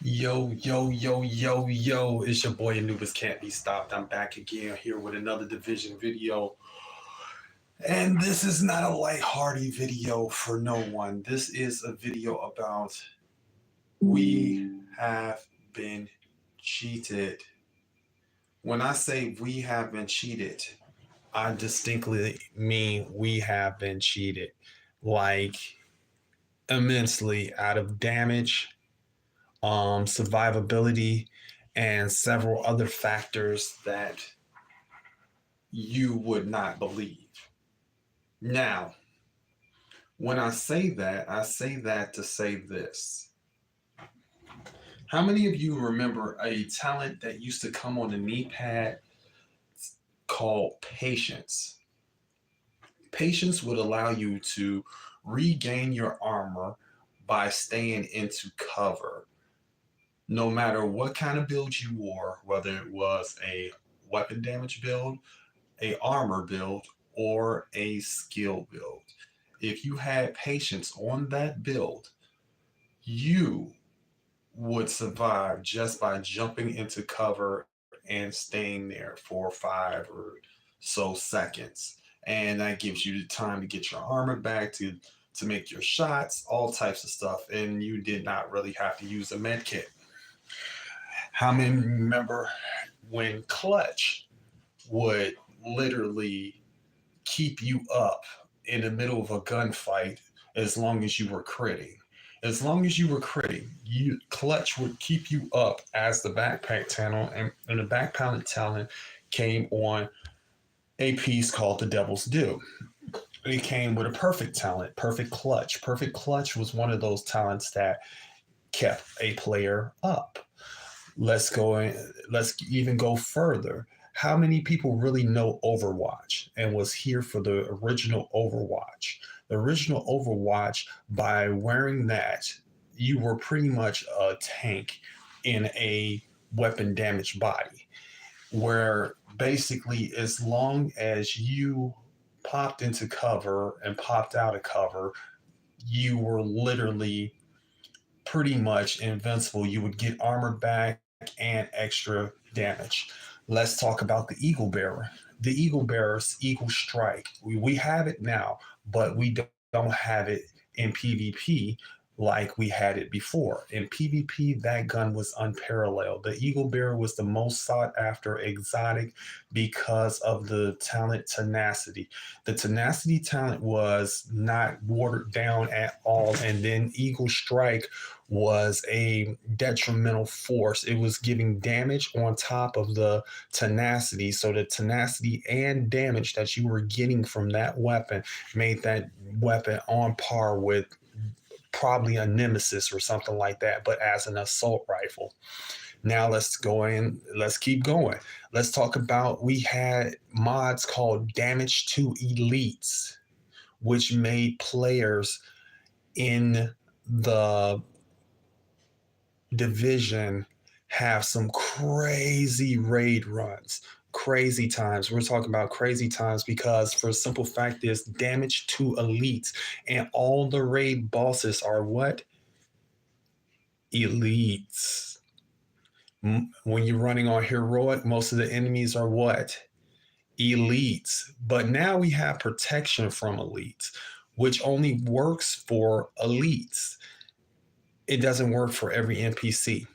Yo, it's your boy Anubis Can't Be Stopped. I'm back again here with another division video. And this is not a lighthearted video for no one. This is a video about we have been cheated. When I say we have been cheated, I distinctly mean we have been cheated. Like immensely out of damage, survivability, and several other factors that you would not believe. Now, when I say that to say this. How many of you remember a talent that used to come on the knee pad called patience? Patience would allow you to regain your armor by staying into cover, no matter what kind of build you wore, whether it was a weapon damage build, a armor build, or a skill build. If you had patience on that build, you would survive just by jumping into cover and staying there for 5 or so seconds. And that gives you the time to get your armor back to make your shots, all types of stuff. And you did not really have to use a med kit. How many remember when Clutch would literally keep you up in the middle of a gunfight as long as you were critting? As long as you were critting, Clutch would keep you up as the backpack talent, and the backpack talent came on a piece called the Devil's Due. It came with a perfect talent, perfect clutch. Perfect clutch was one of those talents that kept a player up. Let's even go further. How many people really know Overwatch and was here for the original Overwatch? The original Overwatch, by wearing that, you were pretty much a tank in a weapon damaged body, where basically, as long as you popped into cover and popped out of cover, you were literally pretty much invincible. You would get armor back and extra damage. Let's talk about the Eagle Bearer. The Eagle Bearer's Eagle Strike. We have it now, but we don't have it in PvP like we had it before. In PvP, that gun was unparalleled. The Eagle Bearer was the most sought after exotic because of the talent Tenacity. The Tenacity talent was not watered down at all, and then Eagle Strike was a detrimental force. It was giving damage on top of the tenacity. So the tenacity and damage that you were getting from that weapon made that weapon on par with probably a nemesis or something like that, but as an assault rifle. Now let's keep going. Let's talk about, we had mods called Damage to Elites, which made players in the division have some crazy raid runs, crazy times. We're talking about crazy times because, for a simple fact, is damage to elites, and all the raid bosses are what? Elites. When you're running on heroic, most of the enemies are what? Elites. But now we have protection from elites, which only works for elites. It doesn't work for every NPC.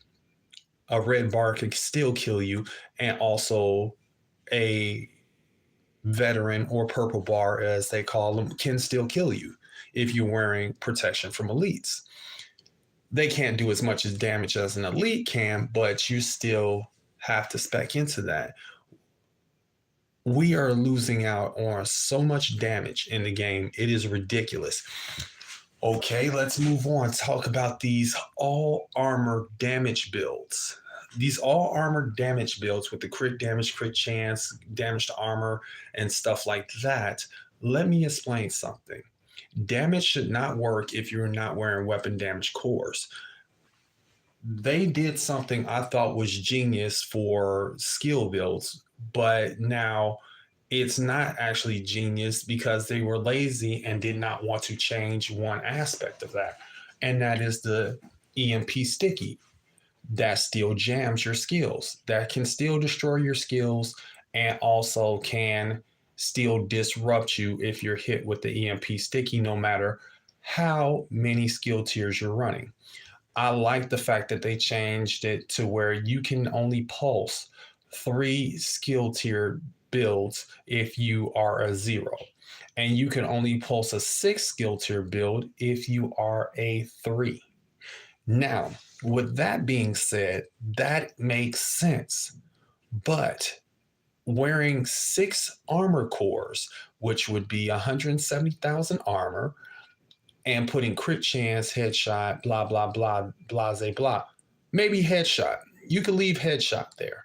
A red bar can still kill you, and also a veteran, or purple bar as they call them, can still kill you if you're wearing protection from elites. They can't do as much as damage as an elite can, but you still have to spec into that. We are losing out on so much damage in the game. It is ridiculous. Okay, let's move on. Talk about these all armor damage builds. These all armor damage builds with the crit damage, crit chance, damage to armor, and stuff like that. Let me explain something. Damage should not work if you're not wearing weapon damage cores. They did something I thought was genius for skill builds, but now it's not actually genius because they were lazy and did not want to change one aspect of that, and that is the EMP sticky. that still jams your skills, that can still destroy your skills, and also can still disrupt you if you're hit with the EMP sticky, no matter how many skill tiers you're running. I like the fact that they changed it to where you can only pulse 3 skill tier builds if you are a 0. And you can only pulse a 6 skill tier build if you are a 3. Now, with that being said, that makes sense. But wearing 6 armor cores, which would be 170,000 armor, and putting crit chance, headshot, blah, blah, blah, blase, blah. Maybe headshot. You could leave headshot there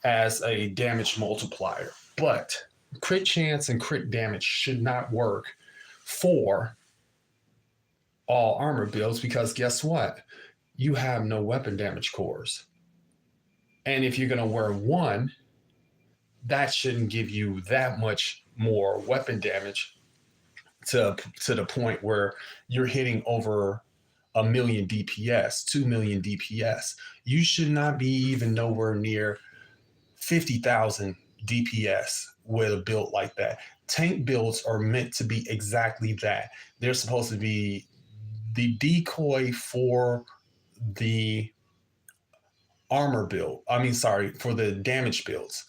as a damage multiplier, but crit chance and crit damage should not work for all armor builds because guess what? You have no weapon damage cores. And if you're going to wear one, that shouldn't give you that much more weapon damage to the point where you're hitting over a million DPS, 2 million DPS. You should not be even nowhere near 50,000 DPS with a build like that. Tank builds are meant to be exactly that. They're supposed to be the decoy for the armor build. I mean, sorry, for the damage builds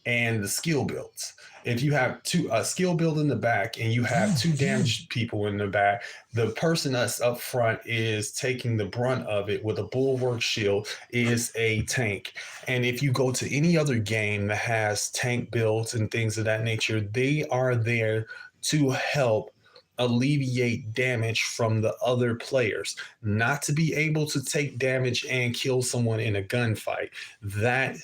and the skill builds. If you have a skill build in the back and you have 2 damaged people in the back, the person that's up front is taking the brunt of it with a bulwark shield is a tank. And if you go to any other game that has tank builds and things of that nature, they are there to help alleviate damage from the other players, not to be able to take damage and kill someone in a gunfight. That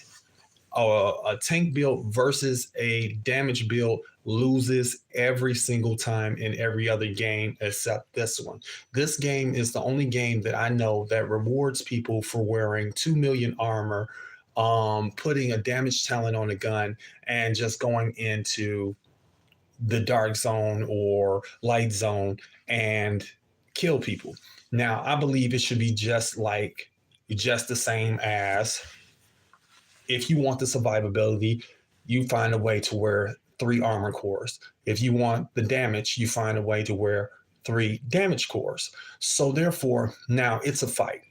a tank build versus a damage build loses every single time in every other game except this one. This game is the only game that I know that rewards people for wearing 2 million armor, putting a damage talent on a gun, and just going into the dark zone or light zone and kill people. Now, I believe it should be just the same as if you want the survivability, you find a way to wear 3 armor cores. If you want the damage, you find a way to wear 3 damage cores. So therefore, now it's a fight.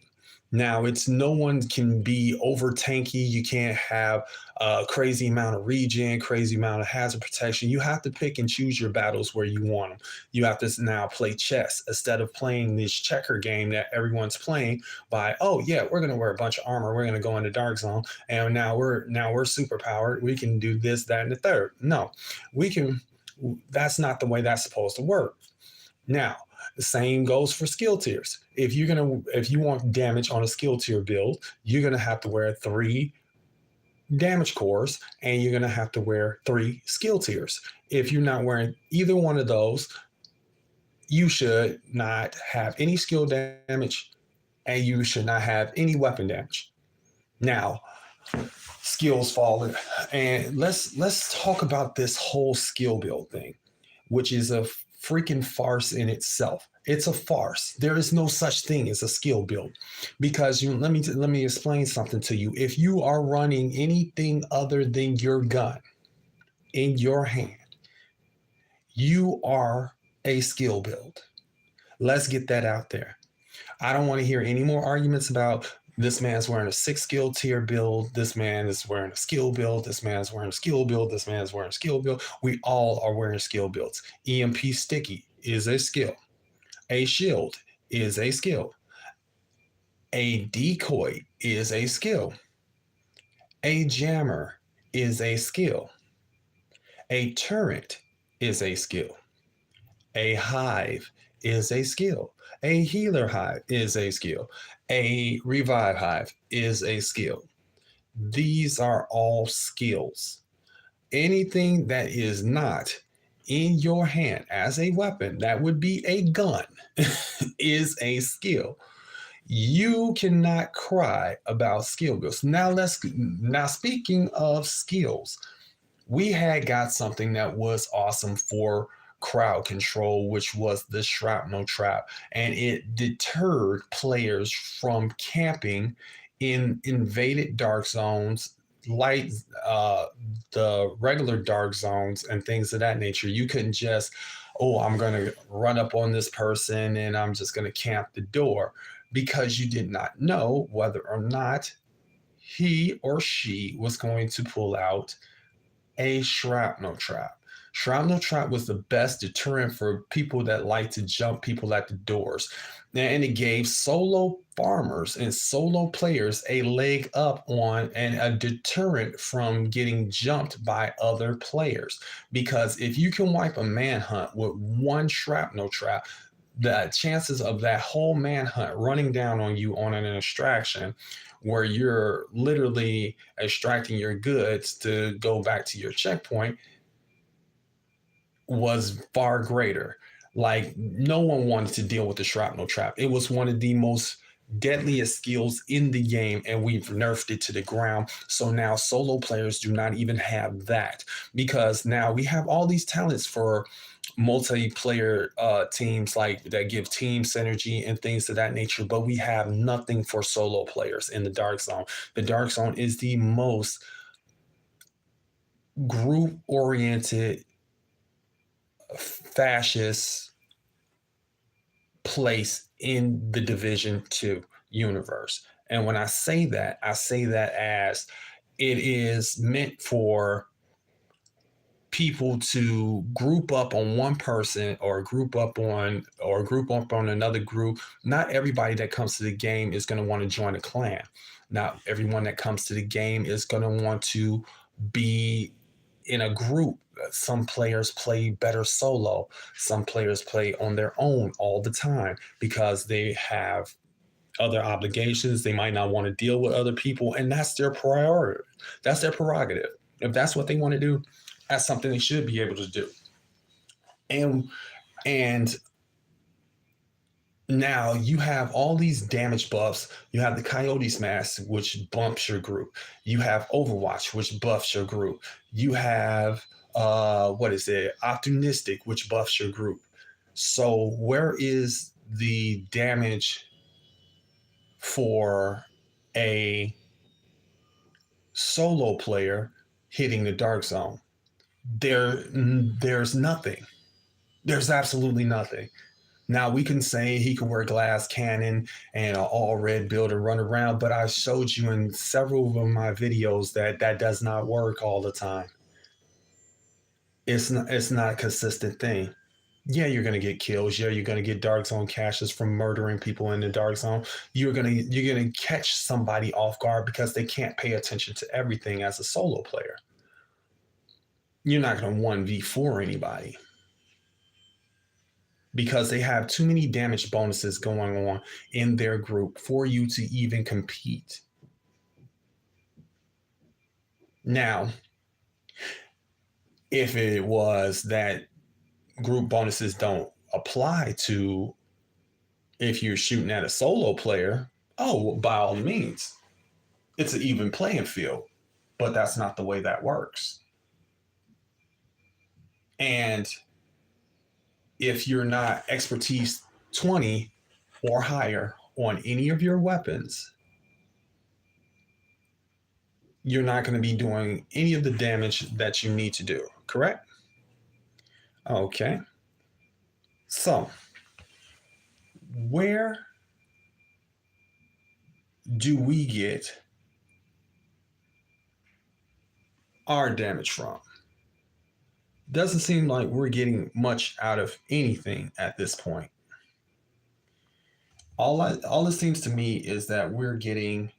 Now it's no one can be over tanky. You can't have a crazy amount of regen, crazy amount of hazard protection. You have to pick and choose your battles where you want them. You have to now play chess instead of playing this checker game that everyone's playing by, oh yeah, we're gonna wear a bunch of armor, we're gonna go into dark zone, and now we're super powered. We can do this, that, and the third. No, we can. That's not the way that's supposed to work. Now, the same goes for skill tiers. If you want damage on a skill tier build, you're gonna have to wear 3 damage cores and you're gonna have to wear 3 skill tiers. If you're not wearing either one of those, you should not have any skill damage and you should not have any weapon damage. Now, skills fall, and let's talk about this whole skill build thing, which is a freaking farce in itself. It's a farce. There is no such thing as a skill build because let me explain something to you. If you are running anything other than your gun in your hand, you are a skill build. Let's get that out there. I don't want to hear any more arguments about this man's wearing a 6 skill tier build. This man is wearing a skill build. This man's wearing a skill build. This man's wearing a skill build. We all are wearing skill builds. EMP sticky is a skill. A shield is a skill. A decoy is a skill. A jammer is a skill. A turret is a skill. A hive is a skill. A healer hive is a skill. A revive hive is a skill. These are all skills. Anything that is not in your hand as a weapon, that would be a gun, is a skill. You cannot cry about skill builds. Now speaking of skills, we had got something that was awesome for crowd control, which was the shrapnel trap, and it deterred players from camping in invaded dark zones, light, the regular dark zones, and things of that nature. You couldn't just, oh, I'm going to run up on this person and I'm just going to camp the door, because you did not know whether or not he or she was going to pull out a shrapnel trap. Shrapnel trap was the best deterrent for people that like to jump people at the doors. And it gave solo farmers and solo players a leg up on and a deterrent from getting jumped by other players. Because if you can wipe a manhunt with one shrapnel trap, the chances of that whole manhunt running down on you on an extraction where you're literally extracting your goods to go back to your checkpoint was far greater. Like, no one wanted to deal with the shrapnel trap. It was one of the most deadliest skills in the game, and we've nerfed it to the ground. So now solo players do not even have that, because now we have all these talents for multiplayer teams, like that give team synergy and things of that nature, but we have nothing for solo players in the dark zone. The dark zone is the most group oriented, fascist place in the Division 2 universe. And when I say that as it is meant for people to group up on one person, or group up on another group. Not everybody that comes to the game is going to want to join a clan. Not everyone that comes to the game is going to want to be in a group. Some players play better solo. Some players play on their own all the time because they have other obligations. They might not want to deal with other people, and that's their priority. That's their prerogative. If that's what they want to do, that's something they should be able to do. And and now you have all these damage buffs. You have the Coyote's Mask, which bumps your group. You have Overwatch, which buffs your group. You have what is it? Optimistic, which buffs your group. So where is the damage for a solo player hitting the dark zone? There's nothing. There's absolutely nothing. Now we can say he can wear glass cannon and an all red build and run around, but I showed you in several of my videos that that does not work all the time. It's not a consistent thing. Yeah, you're gonna get kills. Yeah, you're gonna get dark zone caches from murdering people in the dark zone. You're gonna catch somebody off guard because they can't pay attention to everything as a solo player. You're not gonna 1v4 anybody because they have too many damage bonuses going on in their group for you to even compete. Now, if it was that group bonuses don't apply to if you're shooting at a solo player, oh, well, by all means, it's an even playing field. But that's not the way that works. And if you're not expertise 20 or higher on any of your weapons, you're not going to be doing any of the damage that you need to do, correct? Okay. So, where do we get our damage from? Doesn't seem like we're getting much out of anything at this point. All it seems to me is that we're getting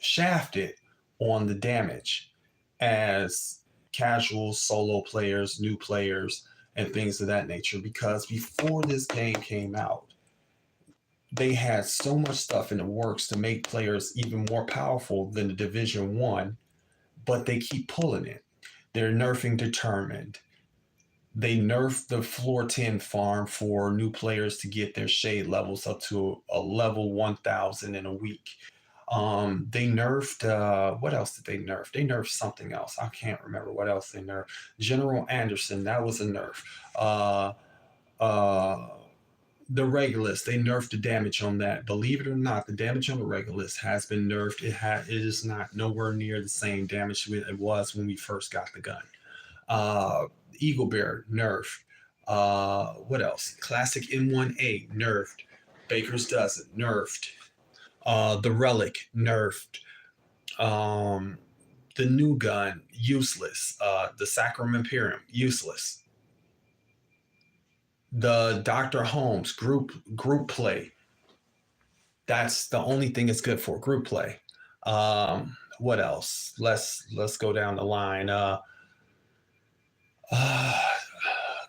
shafted on the damage as casual solo players, new players, and things of that nature. Because before this game came out, they had so much stuff in the works to make players even more powerful than the Division One, but they keep pulling it. They're nerfing Determined. They nerfed the floor 10 farm for new players to get their shade levels up to a level 1000 in a week. They nerfed, what else did they nerf? They nerfed something else. I can't remember what else they nerfed. General Anderson, that was a nerf. Uh, uh, The Regulus, they nerfed the damage on that. Believe it or not, the damage on the Regulus has been nerfed. It is not nowhere near the same damage it was when we first got the gun. Eagle Bear nerfed. What else? Classic M1A nerfed. Baker's Dozen nerfed. The Relic nerfed. Um, the new gun useless. The Sacrum Imperium useless. The Dr. Holmes group play. That's the only thing it's good for, group play. What else? Let's go down the line. Uh,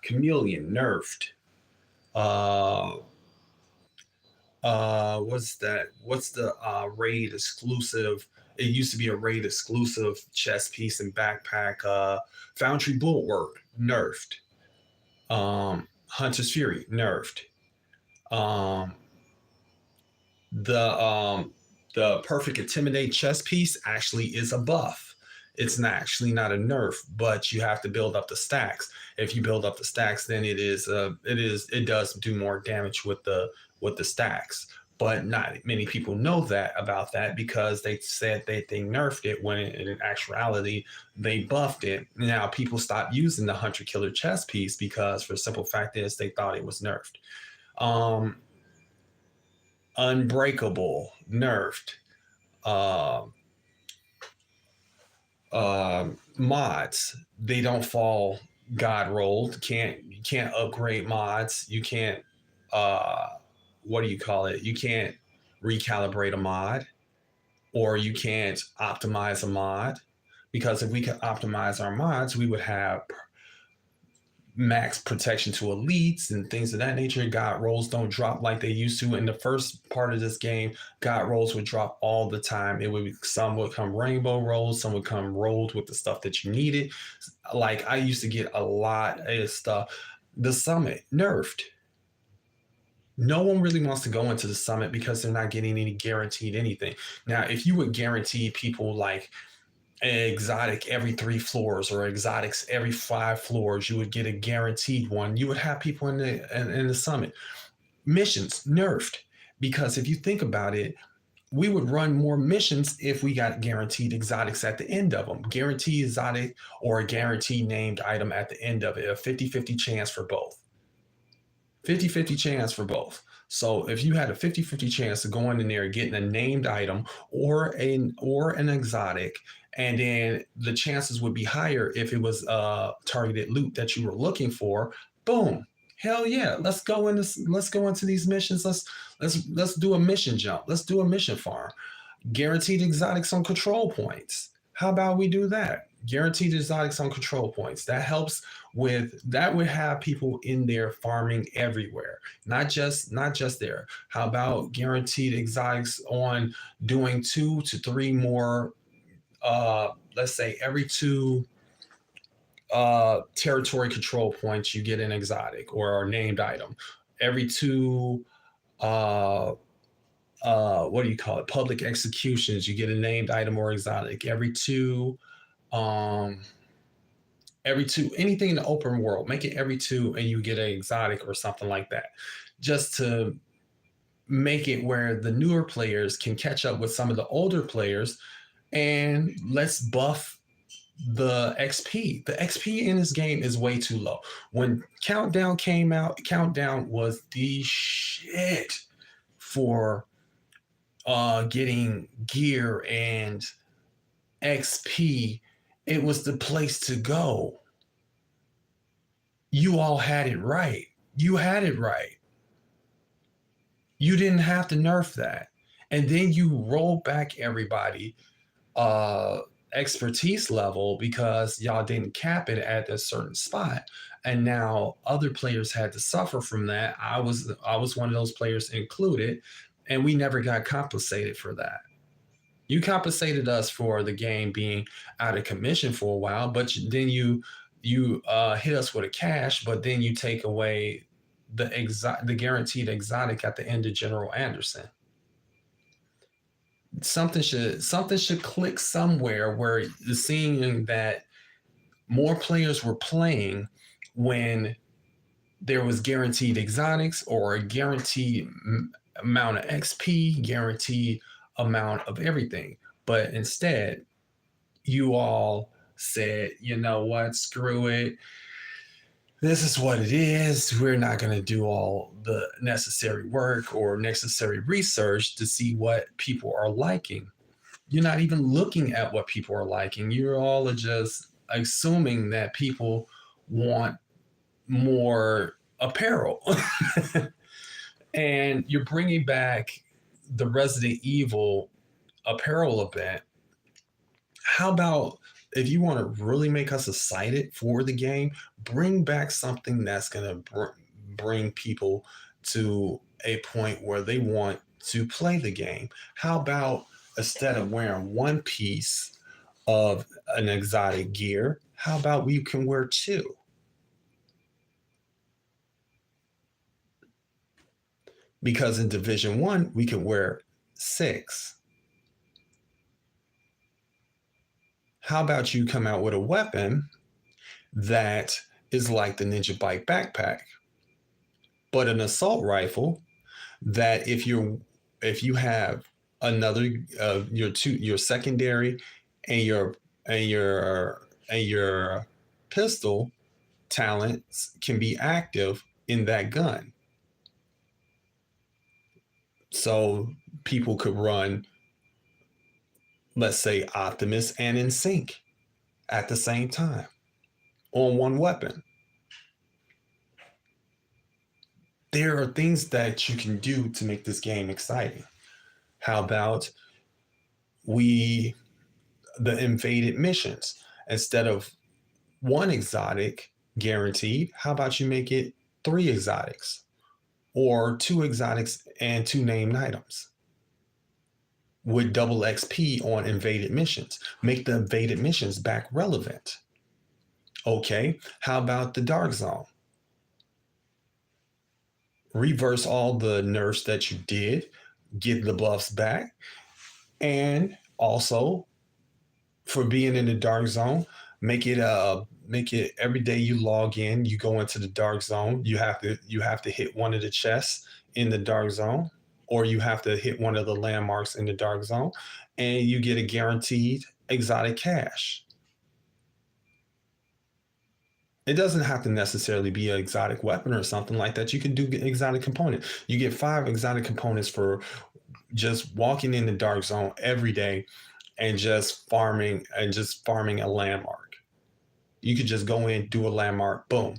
Chameleon nerfed. Uh, what's that? What's the raid exclusive? It used to be a raid exclusive chest piece and backpack. Foundry Bulwark nerfed. Hunter's Fury nerfed. Um, the um, the perfect intimidate chest piece actually is a buff. It's not actually not a nerf, but you have to build up the stacks. If you build up the stacks, then it does do more damage with the stacks. But not many people know that about that because they said that they nerfed it when in actuality they buffed it. Now people stopped using the hunter killer chest piece because for the simple fact is they thought it was nerfed. Um, Unbreakable nerfed. Uh, Mods, they don't fall god rolled. You can't upgrade mods. You can't uh what do you call it? You can't recalibrate a mod or you can't optimize a mod because if we could optimize our mods, we would have max protection to elites and things of that nature. God rolls don't drop like they used to in the first part of this game. God rolls would drop all the time. Some would come rainbow rolls, some would come rolled with the stuff that you needed. Like I used to get a lot of stuff. The summit nerfed. No one really wants to go into the summit because they're not getting any guaranteed anything. Now, if you would guarantee people like exotic every 3 floors or exotics every 5 floors, you would get a guaranteed one. You would have people in the summit. Missions nerfed because if you think about it, we would run more missions if we got guaranteed exotics at the end of them. Guaranteed exotic or a guaranteed named item at the end of it. A 50-50 chance for both. 50-50 chance for both. So if you had a 50-50 chance of going in there getting a named item or an exotic, and then the chances would be higher if it was targeted loot that you were looking for, boom. Hell yeah, let's go into these missions. Let's do a mission jump. Let's do a mission farm. Guaranteed exotics on control points. How about we do that? Guaranteed exotics on control points. That helps with that would have people in there farming everywhere, not just there. How about guaranteed exotics on doing 2 to 3 more let's say every 2 territory control points you get an exotic or a named item. Every 2 uh what do you call it? Public executions, you get a named item or exotic. Um, every two, anything in the open world, make it every 2 and you get an exotic or something like that. Just to make it where the newer players can catch up with some of the older players and let's buff the XP. The XP in this game is way too low. When Countdown came out, Countdown was the shit for getting gear and XP. It was the place to go. You all had it right. You had it right. You didn't have to nerf that. And then you roll back everybody uh expertise level because y'all didn't cap it at a certain spot. And now other players had to suffer from that. I was one of those players included, and we never got compensated for that. You compensated us for the game being out of commission for a while, but then you hit us with a cash, but then you take away the guaranteed exotic at the end of General Anderson. Something should click somewhere where seeing that more players were playing when there was guaranteed exotics or a guaranteed amount of XP, guaranteed amount of everything. But instead, you all said, you know what, screw it. This is what it is. We're not going to do all the necessary work or necessary research to see what people are liking. You're not even looking at what people are liking. You're all just assuming that people want more apparel. And you're bringing back the Resident Evil apparel event. How about if you want to really make us excited for the game, bring back something that's going to bring people to a point where they want to play the game? How about instead of wearing one piece of an exotic gear, how about we can wear two? Because in Division 1, we can wear 6. How about you come out with a weapon that is like the Ninja Bike backpack, but an assault rifle that if you have another your secondary and your pistol talents can be active in that gun, so people could run, let's say, Optimus and In Sync at the same time on one weapon. There are things that you can do to make this game exciting. How about we the invaded missions, instead of one exotic guaranteed, how about you make it 3 exotics or 2 exotics and 2 named items with double XP on invaded missions? Make the invaded missions back relevant. Okay, how about the Dark Zone? Reverse all the nerfs that you did, get the buffs back, and also for being in the Dark Zone, make it every day you log in, you go into the Dark Zone, you have to hit one of the chests in the Dark Zone, or you have to hit one of the landmarks in the Dark Zone, and you get a guaranteed exotic cash. It doesn't have to necessarily be an exotic weapon or something like that. You can do exotic component. You get 5 exotic components for just walking in the Dark Zone every day and just farming a landmark. You could just go in, do a landmark, boom,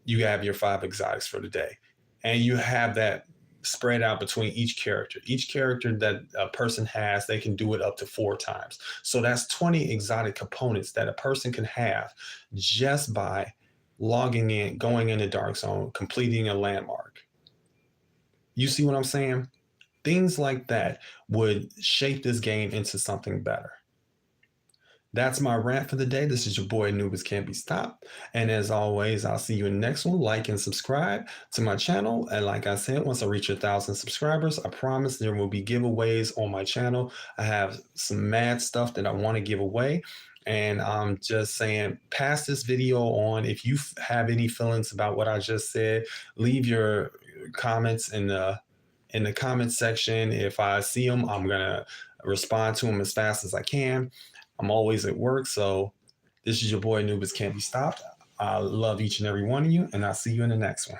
you have your 5 exotics for the day. And you have that spread out between each character. Each character that a person has, they can do it up to 4 times. So that's 20 exotic components that a person can have just by logging in, going in the Dark Zone, completing a landmark. You see what I'm saying? Things like that would shape this game into something better. That's my rant for the day. This is your boy Anubis Can't Be Stopped. And as always, I'll see you in the next one. Like and subscribe to my channel. And like I said, once I reach 1,000 subscribers, I promise there will be giveaways on my channel. I have some mad stuff that I want to give away. And I'm just saying, pass this video on. If you have any feelings about what I just said, leave your comments in the comment section. If I see them, I'm gonna respond to them as fast as I can. I'm always at work, so this is your boy Anubis Can't Be Stopped. I love each and every one of you, and I'll see you in the next one.